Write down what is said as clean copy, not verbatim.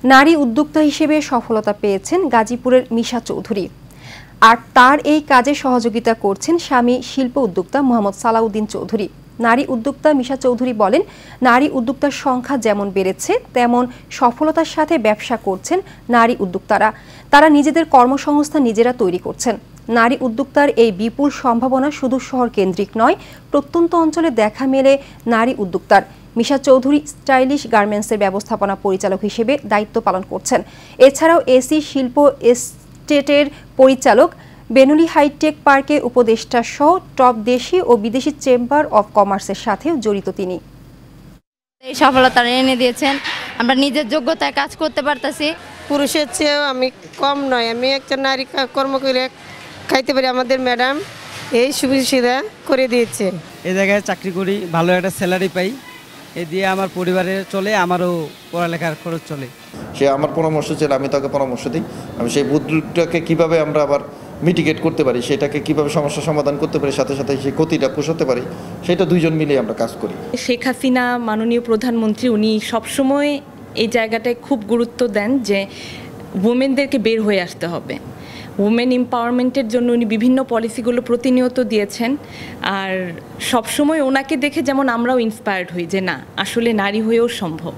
নারী উদ্যোক্তা হিসেবে সফলতা পেয়েছেন গাজীপুরের মিশা চৌধুরী। আর তার এই কাজে সহযোগিতা করছেন স্বামী শিল্প উদ্যোক্তা মোহাম্মদ সালাউদ্দিন চৌধুরী। নারী উদ্যোক্তা মিশা চৌধুরী বলেন, নারী উদ্যোক্তার সংখ্যা যেমন বেড়েছে তেমন সফলতার সাথে ব্যবসা করছেন নারী উদ্যোক্তারা। তারা নিজেদের কর্মসংস্থান নিজেরা তৈরি করছেন। নারী উদ্যোক্তার এই বিপুল সম্ভাবনা শুধু শহর কেন্দ্রিক নয়, প্রত্যন্ত অঞ্চলে দেখা মেলে নারী উদ্যোক্তার। মিশা চৌধুরী স্টাইলিশ গার্মেন্টসের ব্যবস্থাপনা পরিচালক হিসেবে দায়িত্ব পালন করছেন। এছাড়াও এসি শিল্প এস্টেটের পরিচালক, বেনুলি হাইটেক পার্কে উপদেষ্টা সহ টপ দেশি ও বিদেশি চেম্বার অব কমার্সের সাথেও জড়িত তিনি। এই সফলতা এনে দিয়েছেন, আমরা নিজের যোগ্যতায় কাজ করতে পারতেছি। পুরুষের চেয়েও আমি কম নয়, আমি একটা নারী কর্ম করে খাইতে পারি। আমাদের ম্যাডাম এই সুবিধা করে দিয়েছে। এই জায়গায় চাকরি করি, ভালো একটা স্যালারি পাই, এ দিয়ে আমার পরিবারের চলে, আমারও পড়ালেখার খরচ চলে। সে আমার পরামর্শ চাইলে আমি তাকে পরামর্শ দিই। আমি সেই বুদ্ধিটাকে কিভাবে আমরা আবার মিটিগেট করতে পারি, সেটাকে কিভাবে সমস্যা সমাধান করতে পারি, সাথে সাথে সেই ক্ষতিটা পোষাতে পারি, সেটা দুইজন মিলে আমরা কাজ করি। শেখ হাসিনা মাননীয় প্রধানমন্ত্রী উনি সবসময় এই জায়গাটায় খুব গুরুত্ব দেন যে ওমেনদেরকে বের হয়ে আসতে হবে। ওমেন এম্পাওয়ারমেন্টের জন্য উনি বিভিন্ন পলিসিগুলো প্রতিনিয়ত দিয়েছেন। আর সবসময় ওনাকে দেখে যেমন আমরাও ইন্সপায়ার্ড হই যে না, আসলে নারী হয়েও সম্ভব।